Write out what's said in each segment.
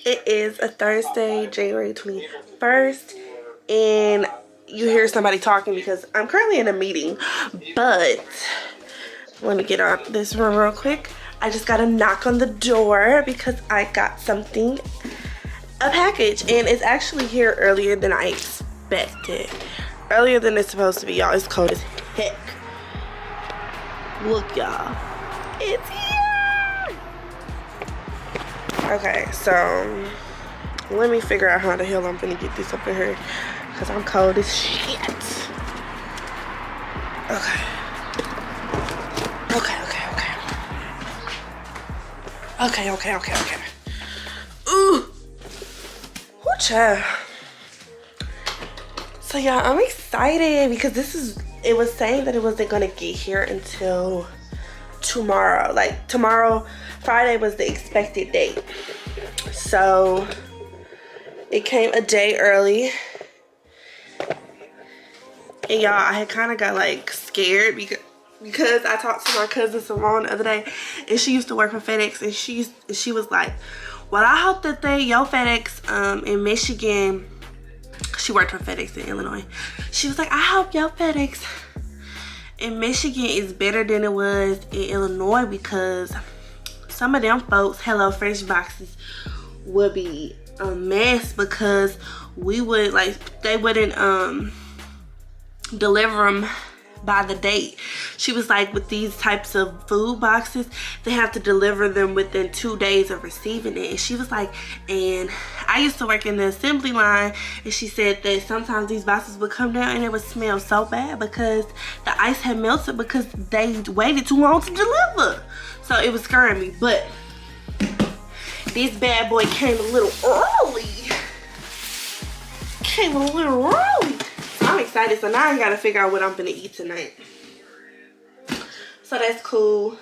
It is a Thursday, January 21st, and you hear somebody talking because I'm currently in a meeting, but let me get out this room real quick. I just got a knock on the door because I got something, a package, and it's actually here earlier than I expected. Earlier than it's supposed to be, y'all. It's cold as heck. Look, y'all. It's here. Okay, so let me figure out how the hell I'm gonna get this up in here because I'm cold as shit. Okay. Okay. Ooh. Whoo, child. So yeah, I'm excited because it was saying that it wasn't gonna get here until tomorrow. Like tomorrow, Friday was the expected date. So it came a day early. And y'all, I had kind of got like scared because I talked to my cousin Simone the other day, and she used to work for FedEx, and she was like, well, I hope that your FedEx in Michigan, she worked for FedEx in Illinois. She was like, I hope your FedEx in Michigan is better than it was in Illinois, because some of them folks HelloFresh boxes would be a mess because they wouldn't deliver them by the date. She was like, with these types of food boxes, they have to deliver them within 2 days of receiving it. And she was like, and I used to work in the assembly line, and she said that sometimes these boxes would come down and it would smell so bad because the ice had melted because they waited too long to deliver. So it was scaring me. But this bad boy came a little early. I'm excited. So now I gotta figure out what I'm gonna eat tonight. So that's cool.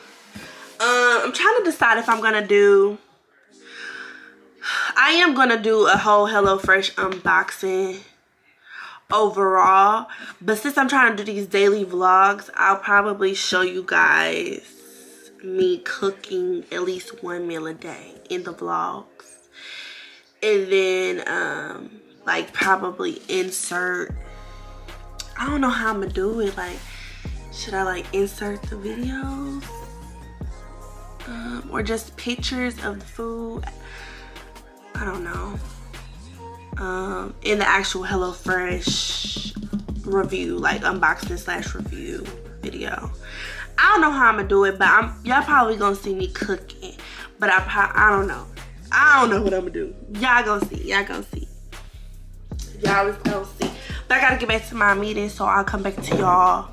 I'm trying to decide if I am gonna do a whole HelloFresh unboxing overall, but since I'm trying to do these daily vlogs, I'll probably show you guys me cooking at least one meal a day in the vlogs, and then like probably insert, I don't know how I'm gonna do it. Like, should I like insert the videos or just pictures of the food? I don't know. In the actual HelloFresh review, like unboxing / review video. I don't know how I'm gonna do it, but y'all probably gonna see me cooking. But I don't know. I don't know what I'm gonna do. Y'all gonna see. Y'all is gonna see. But I gotta get back to my meeting, so I'll come back to y'all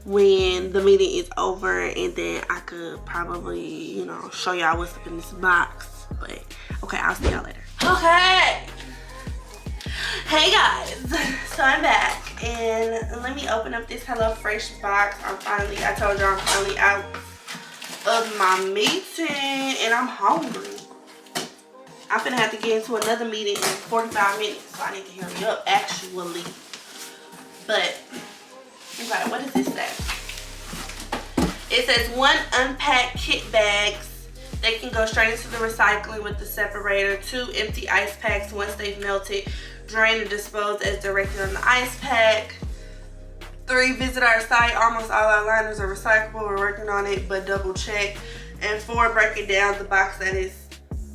when the meeting is over, and then I could probably, you know, show y'all what's up in this box. But okay, I'll see y'all later. Okay. Hey guys, so I'm back, and let me open up this HelloFresh box. I told y'all I'm finally out of my meeting, and I'm hungry. I'm finna have to get into another meeting in 45 minutes, so I need to hurry up, actually. But, okay, what does this say? It says 1 unpacked kit bags. They can go straight into the recycling with the separator. 2 empty ice packs once they've melted. Drain and dispose as directed on the ice pack. 3, visit our site. Almost all our liners are recyclable. We're working on it, but double check. And 4, break it down the box that is,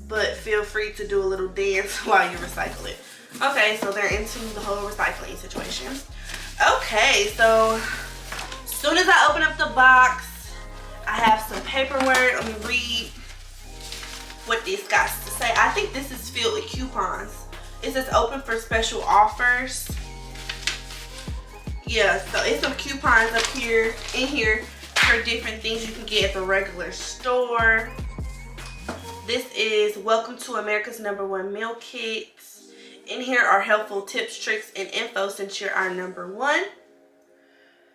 but feel free to do a little dance while you recycle it. Okay, so they're into the whole recycling situation. Okay, so as soon as I open up the box, I have some paperwork. Let me read what this got to say. I think this is filled with coupons. It says open for special offers. Yeah, so it's some coupons up here, in here, for different things you can get at the regular store. This is welcome to America's #1 meal kits. In here are helpful tips, tricks, and info since you're our #1.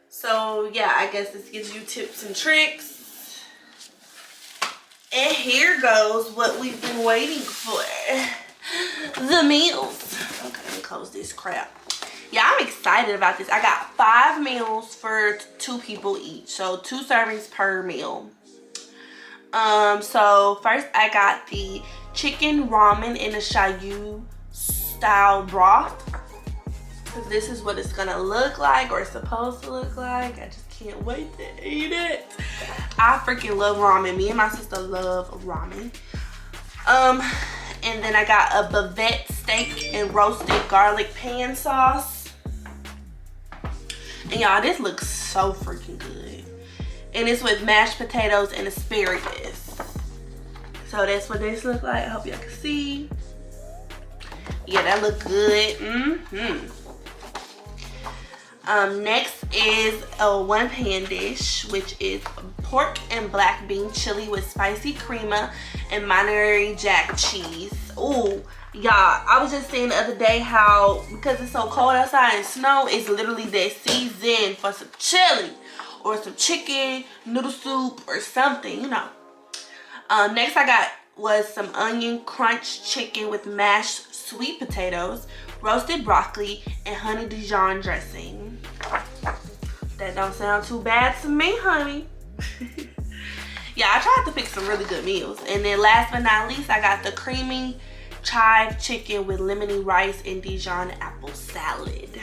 So yeah, I guess this gives you tips and tricks. And here goes what we've been waiting for. The meals. Okay, let me close this crap. Yeah, I'm excited about this. I got 5 meals for 2 people each. So 2 servings per meal. So first I got the chicken ramen in a Shayu style broth. This is what it's gonna look like, or it's supposed to look like. I just can't wait to eat it. I freaking love ramen. Me and my sister love ramen. And then I got a bavette steak and roasted garlic pan sauce. And y'all, this looks so freaking good. And it's with mashed potatoes and asparagus. So that's what this looks like. I hope y'all can see. Yeah, that look good. Next is a one pan dish, which is pork and black bean chili with spicy crema and Monterey Jack cheese. Ooh, y'all, I was just saying the other day how, because it's so cold outside and snow, it's literally that season for some chili or some chicken noodle soup or something, you know. Next I got was some onion crunch chicken with mashed sweet potatoes, roasted broccoli, and honey Dijon dressing. That don't sound too bad to me, honey. Yeah, I tried to pick some really good meals. And then last but not least, I got the creamy chive chicken with lemony rice and Dijon apple salad.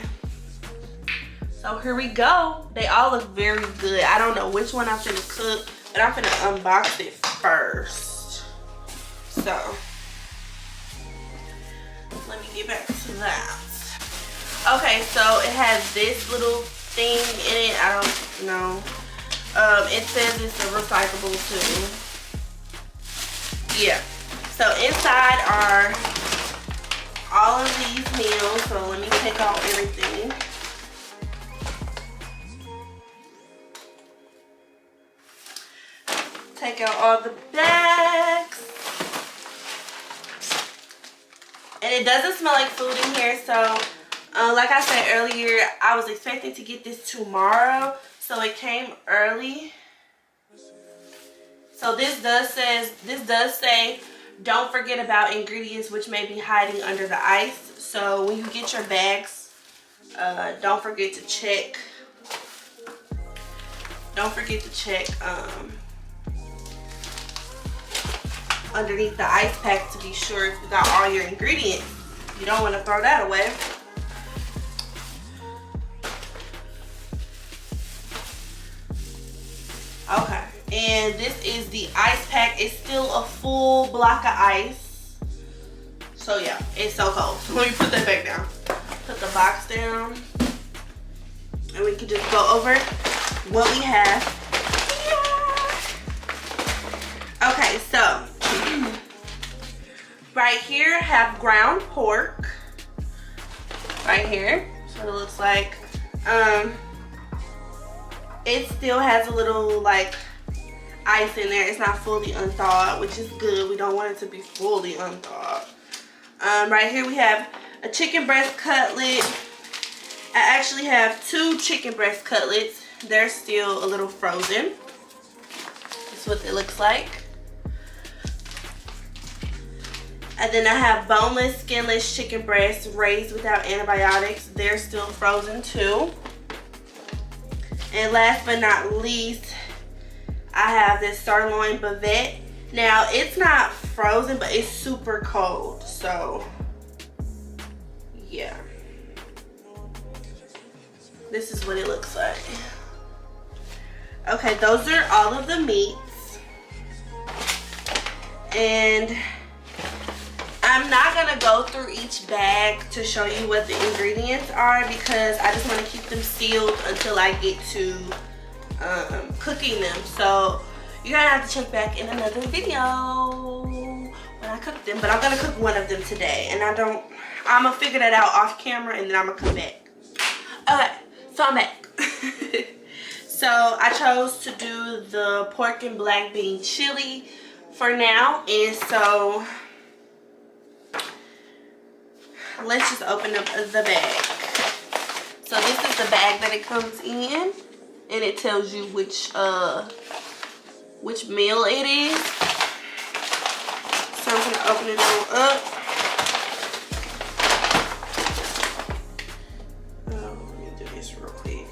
So here we go. They all look very good. I don't know which one I'm finna cook, but I'm finna unbox it first. So let me get back to that. Okay, so it has this little thing in it. I don't know. It says it's a recyclable too. Yeah. So inside are all of these meals. So let me take out everything. Take out all the bags. And it doesn't smell like food in here, so like I said earlier, I was expecting to get this tomorrow, so it came early. So this does say don't forget about ingredients which may be hiding under the ice. So when you get your bags, don't forget to check. Underneath the ice pack to be sure if you got all your ingredients. You don't want to throw that away. Okay, and this is the ice pack. It's still a full block of ice. So yeah, it's so cold. So let me put that back down. Put the box down. And we can just go over what we have. Yeah. Okay, so right here I have ground pork. Right here. So it looks like it still has a little like ice in there. It's not fully unthawed, which is good. We don't want it to be fully unthawed. Right here we have a chicken breast cutlet. I actually have 2 chicken breast cutlets. They're still a little frozen. That's what it looks like. And then I have boneless, skinless chicken breasts raised without antibiotics. They're still frozen too. And last but not least, I have this sirloin bavette. Now, it's not frozen, but it's super cold. So, yeah. This is what it looks like. Okay, those are all of the meats. And I'm not gonna go through each bag to show you what the ingredients are because I just want to keep them sealed until I get to cooking them. So you're gonna have to check back in another video when I cook them. But I'm gonna cook one of them today, and I'm gonna figure that out off camera, and then I'm gonna come back. Okay, so I'm back. So I chose to do the pork and black bean chili for now, and so let's just open up the bag. So this is the bag that it comes in, and it tells you which meal it is. So I'm gonna open it all up. Oh, let me do this real quick.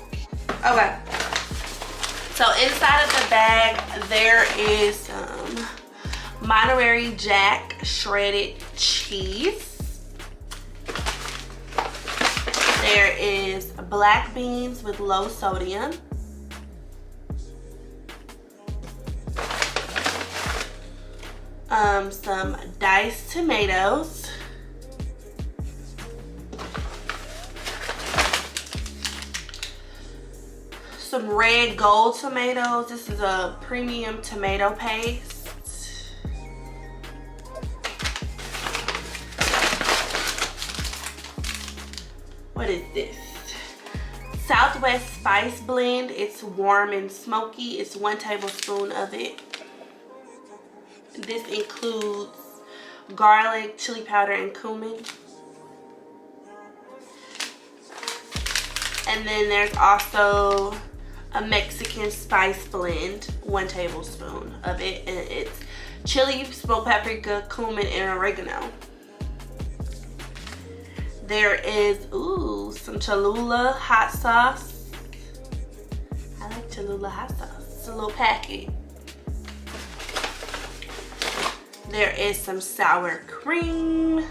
Okay. So inside of the bag there is some Monterey Jack shredded cheese. There is black beans with low sodium. Some diced tomatoes. Some red gold tomatoes. This is a premium tomato paste. What is this? Southwest spice blend. It's warm and smoky. It's 1 tablespoon of it. This includes garlic, chili powder, and cumin. And then there's also a Mexican spice blend, 1 tablespoon of it. And it's chili, smoked paprika, cumin, and oregano. There is, some Cholula hot sauce. I like Cholula hot sauce. It's a little packet. There is some sour cream.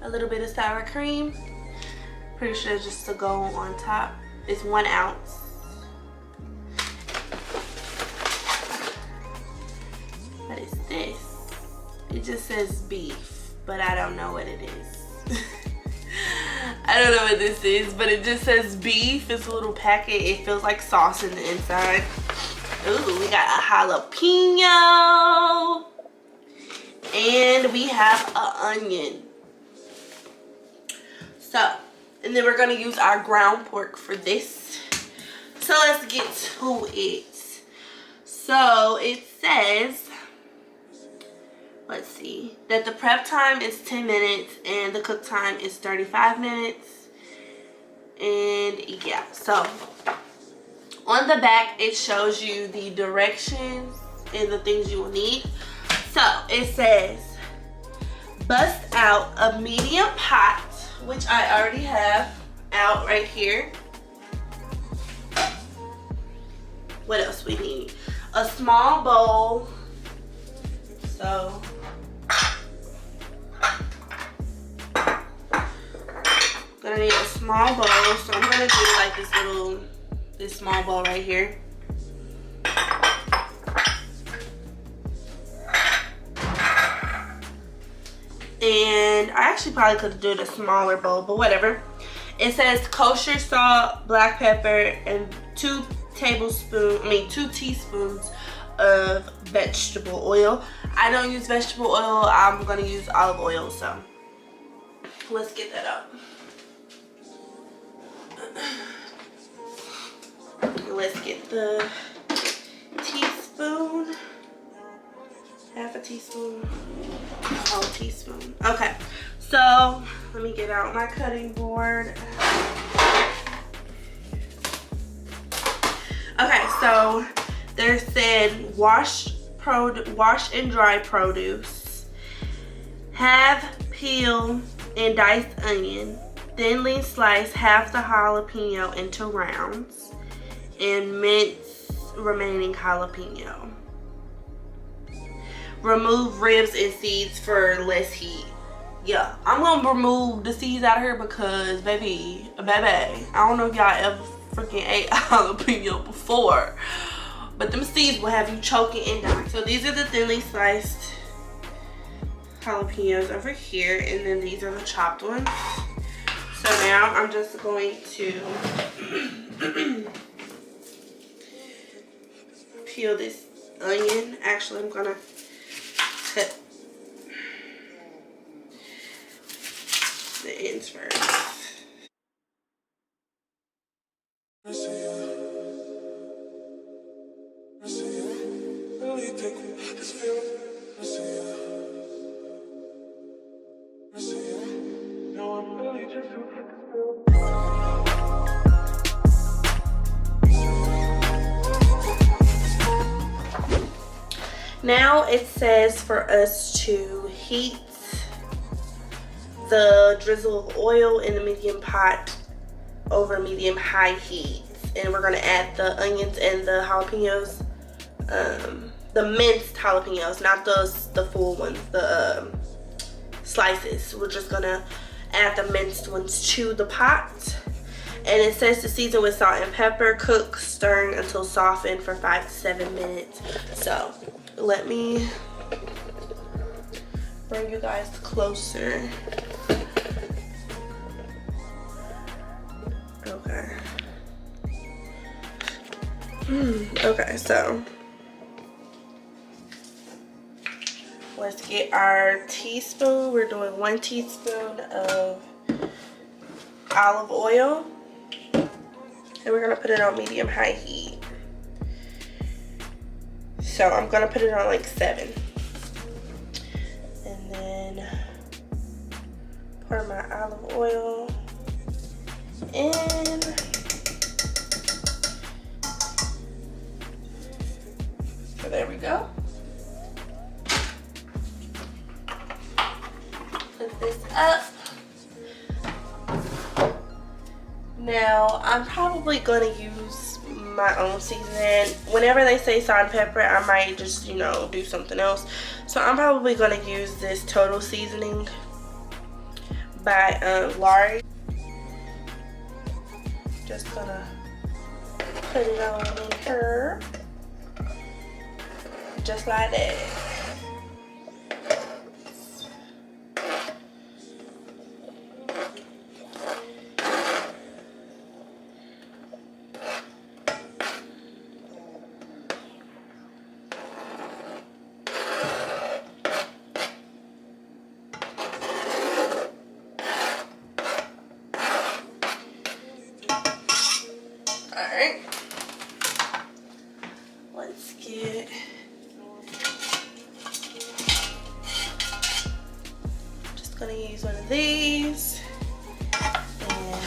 A little bit of sour cream. Pretty sure it's just to go on top. It's 1 ounce. What is this? It just says beef, but I don't know what it is. I don't know what this is, but it just says beef. It's a little packet. It feels like sauce in the inside. Ooh, we got a jalapeno. And we have an onion. So, and then we're gonna use our ground pork for this. So let's get to it. So it says, let's see, that the prep time is 10 minutes and the cook time is 35 minutes. And yeah, so on the back it shows you the directions and the things you will need. So it says, bust out a medium pot, which I already have out right here. What else we need? A small bowl. So gonna need a small bowl. So I'm gonna do like this small bowl right here. And I actually probably could have done a smaller bowl, but whatever. It says kosher salt, black pepper, and 2 teaspoons of vegetable oil. I don't use vegetable oil. I'm gonna use olive oil, so let's get that up. Let's get the teaspoon. Half a teaspoon, a whole teaspoon. Okay, so let me get out my cutting board. Okay, so there said wash and dry produce. Have peel and diced onion. Thinly slice half the jalapeno into rounds and mince remaining jalapeno. Remove ribs and seeds for less heat. Yeah, I'm gonna remove the seeds out of here because baby, I don't know if y'all ever freaking ate jalapeno before, but them seeds will have you choking and dying. So these are the thinly sliced jalapenos over here, and then these are the chopped ones. So now I'm just going to peel this onion. Actually, I'm gonna cut the ends first. Now it says for us to heat the drizzle of oil in the medium pot over medium high heat, and we're gonna add the onions and the jalapenos the minced jalapenos, not the full ones, the slices. We're just gonna add the minced ones to the pot. And it says to season with salt and pepper, cook stirring until softened for 5 to 7 minutes. So let me bring you guys closer. Okay. Okay, so let's get our teaspoon. We're doing 1 teaspoon of olive oil. And we're gonna put it on medium-high heat. So I'm gonna put it on like 7. And then pour my olive oil in. So there we go. Put this up. Now, I'm probably gonna use my own seasoning. Whenever they say salt and pepper, I might just, you know, do something else. So I'm probably gonna use this Total Seasoning by Lari. Just gonna put it on in here. Just like that. Alright, let's get just gonna use one of these and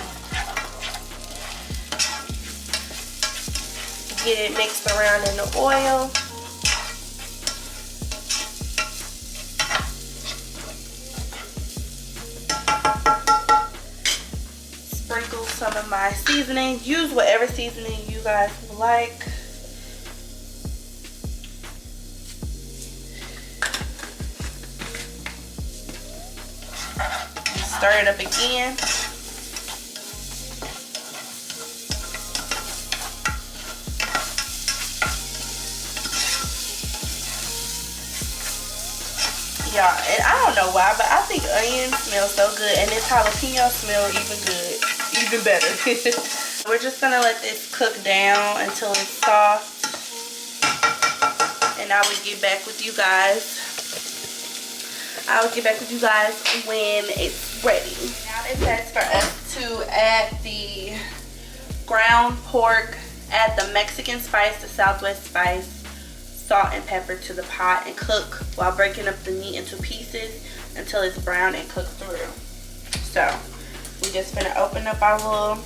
get it mixed around in the oil. Sprinkle some of my seasoning. Use whatever seasoning you guys like. Stir it up again. Y'all, and I don't know why, but I think onion smells so good, and this jalapeno smell even good, even better. We're just gonna let this cook down until it's soft, and I will get back with you guys. I'll get back with you guys when it's ready. Now it says for us to add the ground pork, add the Mexican spice, the Southwest spice, salt and pepper to the pot, and cook while breaking up the meat into pieces until it's brown and cooked through. So we just gonna open up our little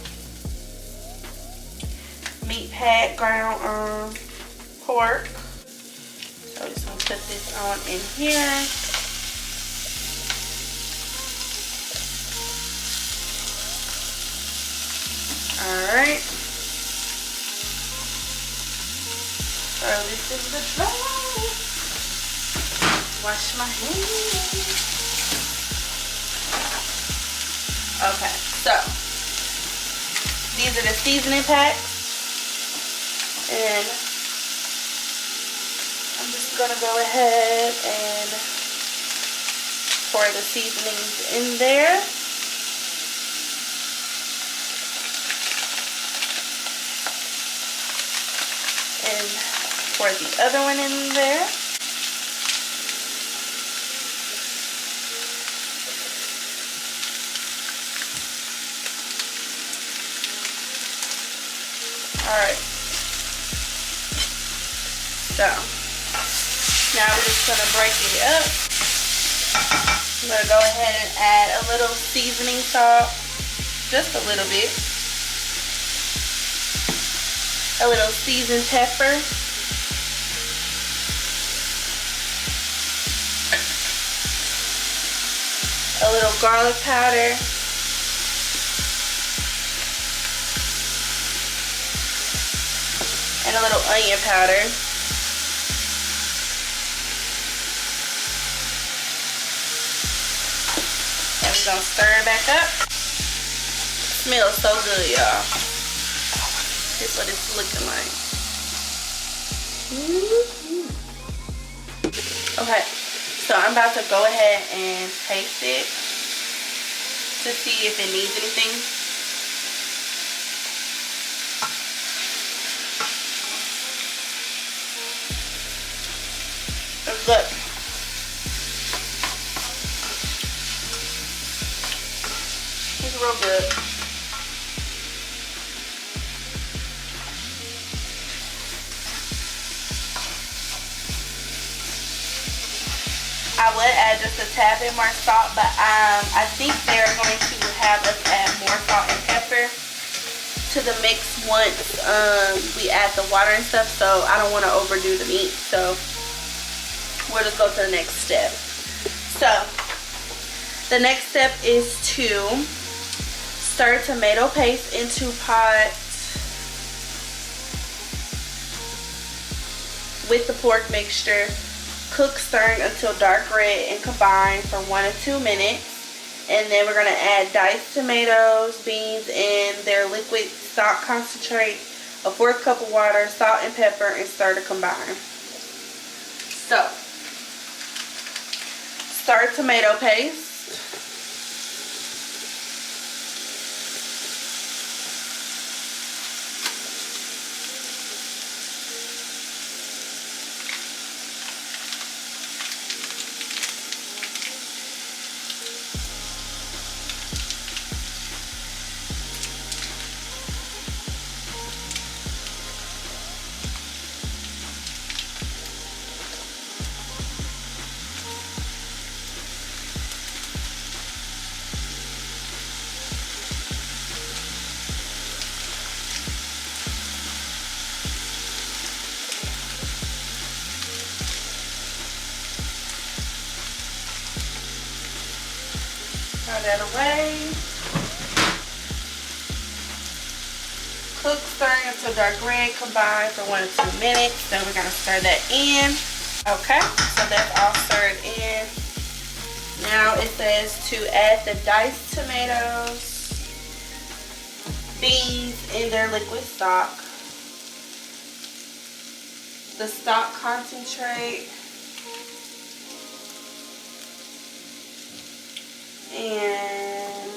meat pack, ground pork. So just gonna put this on in here. Alright. So this is the tray. Wash my hands. Okay, so these are the seasoning packs, and I'm just gonna go ahead and pour the seasonings in there. And pour the other one in there. Alright. So now we're just gonna break it up. I'm gonna go ahead and add a little seasoning salt. Just a little bit. A little seasoned pepper. A little garlic powder. And a little onion powder. just gonna stir it back up. Smells so good, y'all. Here's what it's looking like. Okay, so I'm about to go ahead and taste it to see if it needs anything. It's good. It's real good. I would add just a tad bit more salt, but I think they're going to have us add more salt and pepper to the mix once we add the water and stuff, so I don't want to overdo the meat, so we'll just go to the next step. So the next step is to stir tomato paste into pot with the pork mixture. Cook stirring until dark red and combine for 1 to 2 minutes. And then we're going to add diced tomatoes, beans, and their liquid stock concentrate, a 1/4 cup of water, salt and pepper, and stir to combine. So, stir tomato paste. Throw that away. Cook stirring until dark red, combine for 1 to 2 minutes. Then we're going to stir that in. Okay, so that's all stirred in. Now it says to add the diced tomatoes, beans in their liquid stock, the stock concentrate, and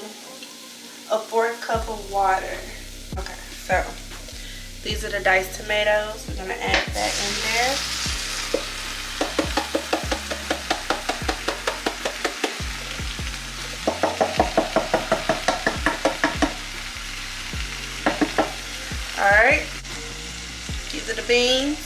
a 1/4 cup of water. Okay, so these are the diced tomatoes. We're gonna add that in there. All right, these are the beans.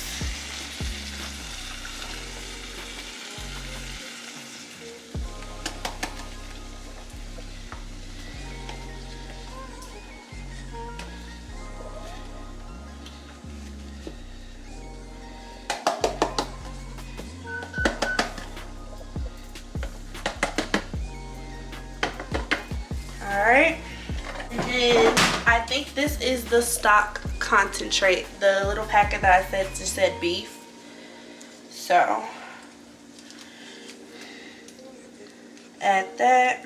Alright, and then I think this is the stock concentrate, the little packet that I said just said beef. So add that.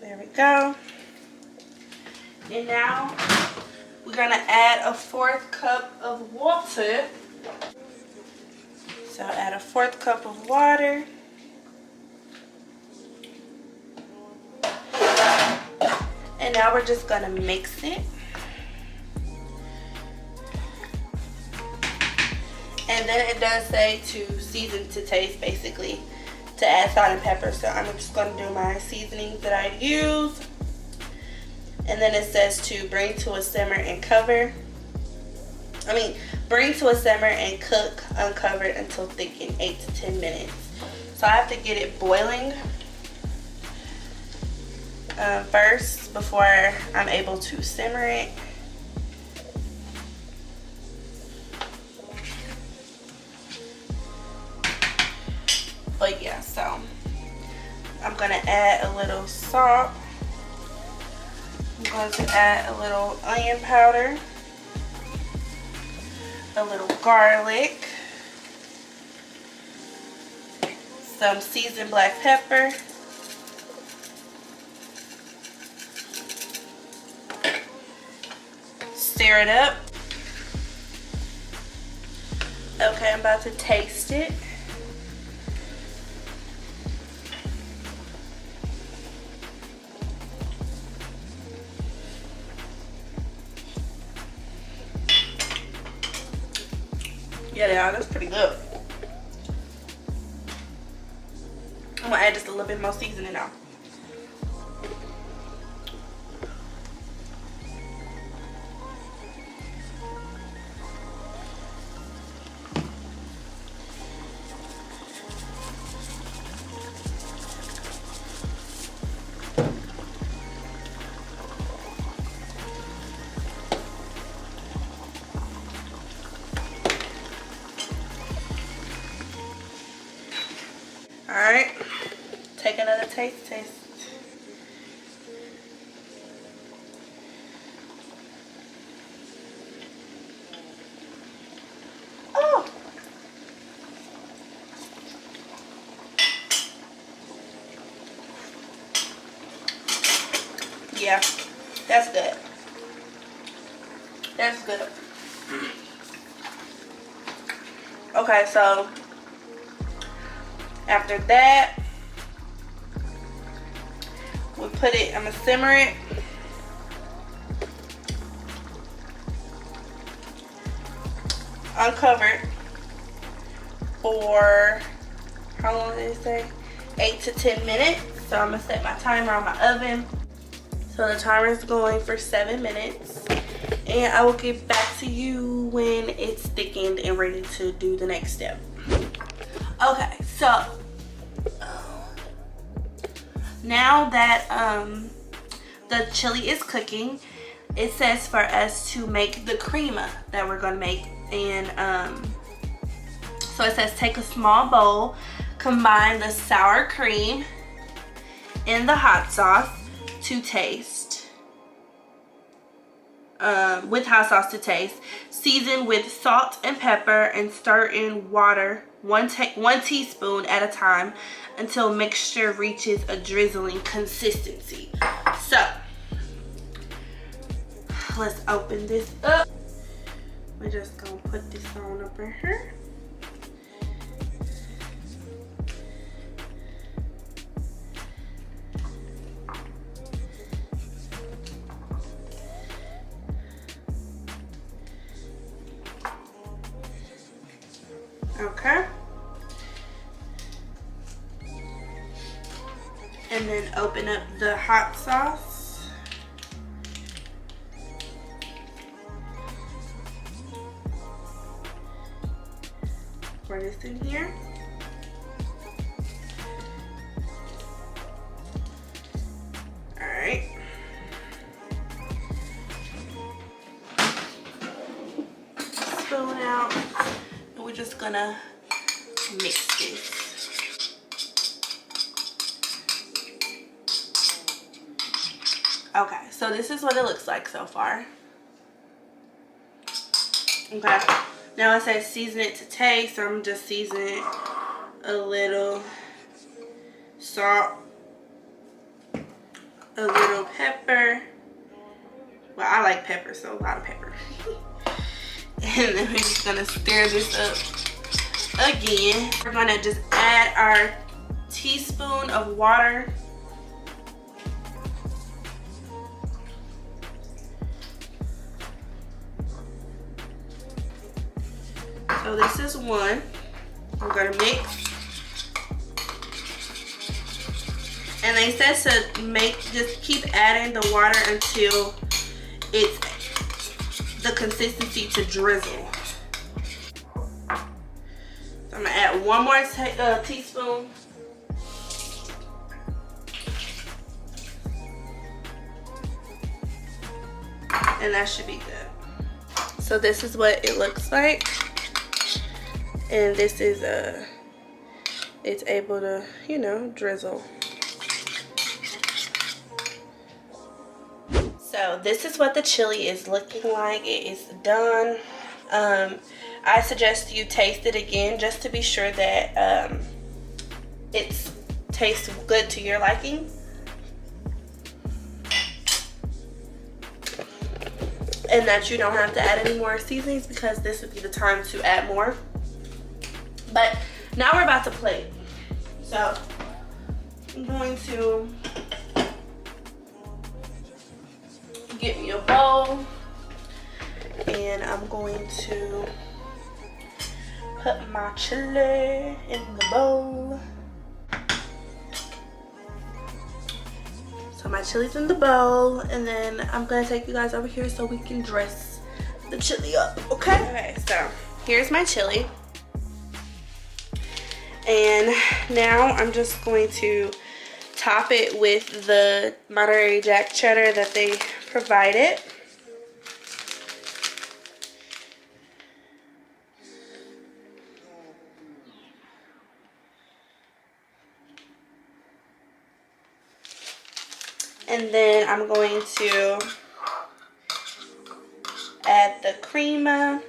There we go. And now we're gonna add a 1/4 cup of water. So add a 1/4 cup of water. And now we're just gonna mix it. And then it does say to season to taste, basically, to add salt and pepper. So I'm just gonna do my seasonings that I use. And then it says to bring to a simmer and cover. Bring to a simmer and cook uncovered until thickened, 8 to 10 minutes. So I have to get it boiling first before I'm able to simmer it. But yeah, so I'm gonna add a little salt. I'm going to add a little onion powder, a little garlic, some seasoned black pepper, stir it up. Okay, I'm about to taste it. Yeah, that's pretty good. I'm gonna add just a little bit more seasoning now. Alright, take another taste. Oh! Yeah, that's good. That's good. Okay, so after that, we put it, I'm gonna simmer it. Uncovered for, how long did it say? 8 to 10 minutes. So I'm gonna set my timer on my oven. So the timer is going for 7 minutes. And I will get back to you when it's thickened and ready to do the next step. Okay, so now that the chili is cooking, it says for us to make the crema that we're gonna make. And so it says take a small bowl, combine the sour cream and the hot sauce to taste. With hot sauce to taste. Season with salt and pepper and stir in water 1 teaspoon at a time until mixture reaches a drizzling consistency. So let's open this up. We're just gonna put this on up in here. Okay. And then open up the hot sauce. Pour this in here. All right. Spoon out. And we're just gonna mix this. Okay, so this is what it looks like so far. Okay, now it says season it to taste, so I'm just seasoning a little salt, a little pepper. Well, I like pepper, so a lot of pepper. And then we're just gonna stir this up again. We're gonna just add our teaspoon of water. So this is one. I'm gonna mix. And they said to just keep adding the water until it's the consistency to drizzle. So I'm gonna add one more teaspoon. And that should be good. So this is what it looks like. And this is it's able to, you know, drizzle. So this is what the chili is looking like. It is done. I suggest you taste it again just to be sure that it tastes good to your liking. And that you don't have to add any more seasonings, because this would be the time to add more. But now we're about to plate. So I'm going to get me a bowl, and I'm going to put my chili in the bowl. So my chili's in the bowl, and then I'm gonna take you guys over here so we can dress the chili up, okay? Okay, so here's my chili. And now I'm just going to top it with the Monterey Jack cheddar that they provided. And then I'm going to add the crema.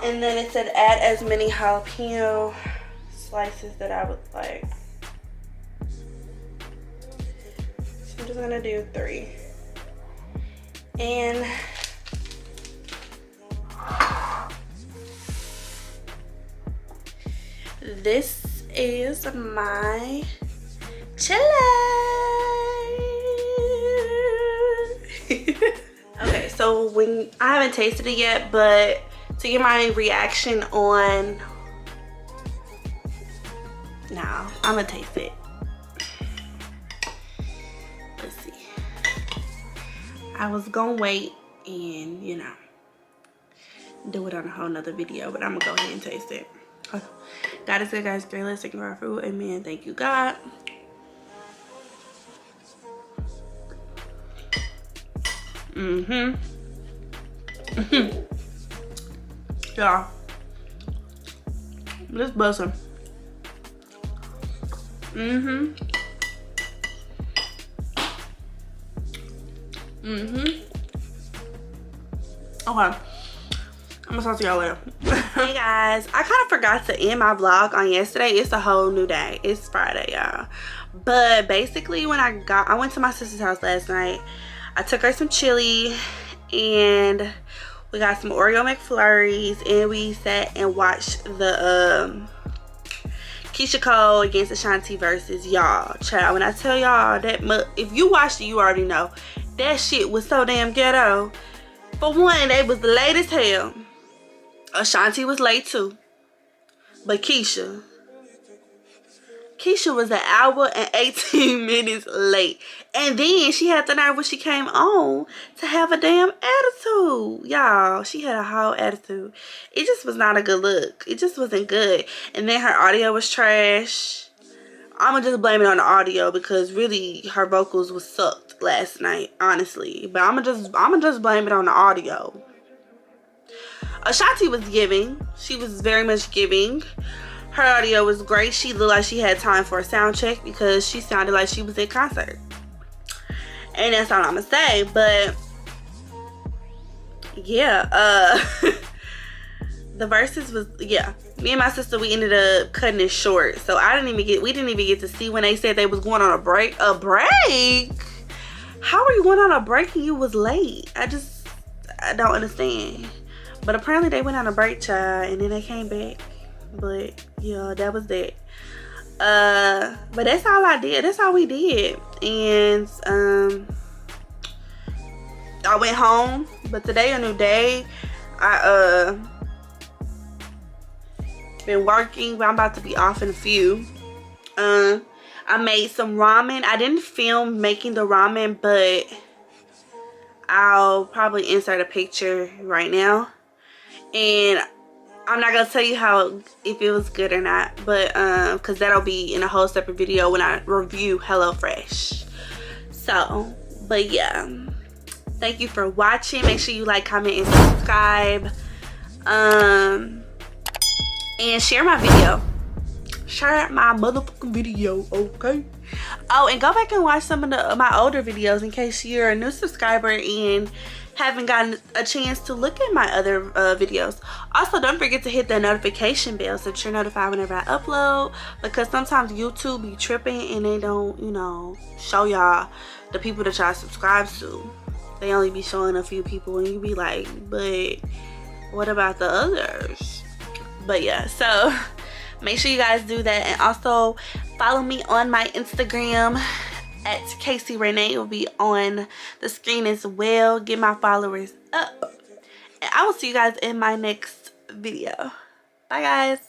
And then it said add as many jalapeno slices that I would like. So I'm just gonna do 3. And this is my chili. Okay, so when I haven't tasted it yet, but to get my reaction on, now I'm gonna taste it. Let's see. I was gonna wait and, you know, do it on a whole nother video, but I'm gonna go ahead and taste it. God is good, guys. 3 less thank you, our food. Amen. Thank you, God. Yeah, this bussin'. Okay, I'm gonna talk to y'all later. Hey guys, I kind of forgot to end my vlog on yesterday. It's a whole new day. It's Friday, y'all. But basically, when I went to my sister's house last night. I took her some chili, and we got some Oreo McFlurries, and we sat and watched the Keisha Cole against Ashanti versus y'all. Child, when I tell y'all that, if you watched it, you already know that shit was so damn ghetto. For one, they was late as hell. Ashanti was late too, but Keisha was an hour and 18 minutes late. And then she had the nerve when she came on to have a damn attitude. Y'all, she had a whole attitude. It just was not a good look. It just wasn't good. And then her audio was trash. I'ma just blame it on the audio, because really her vocals was sucked last night, honestly. But I'ma just blame it on the audio. Ashanti was giving. She was very much giving. Her audio was great. She looked like she had time for a sound check, because she sounded like she was in concert. And that's all I'm gonna say. But yeah, the verses was, yeah, me and my sister, we ended up cutting it short. So we didn't even get to see when they said they was going on a break. A break? How are you going on a break and you was late? I don't understand. But apparently they went on a break, child, and then they came back. But yeah, that was that. But that's all I did. That's all we did. And I went home. But today a new day. I been working, but I'm about to be off in a few. I made some ramen. I didn't film making the ramen, but I'll probably insert a picture right now. And I'm not gonna tell you if it was good or not, but because that'll be in a whole separate video when I review HelloFresh. So, but yeah, thank you for watching. Make sure you like, comment, and subscribe. And share my video. Share my motherfucking video, okay? Oh, and go back and watch some of my older videos in case you're a new subscriber and haven't gotten a chance to look at my other videos. Also, don't forget to hit the notification bell so that you're notified whenever I upload, because sometimes YouTube be tripping and they don't, you know, show y'all the people that y'all subscribe to. They only be showing a few people and you be like, but what about the others? But yeah, so make sure you guys do that, and also follow me on my Instagram at Casey Renee. It will be on the screen as well. Get my followers up, and I will see you guys in my next video. Bye guys.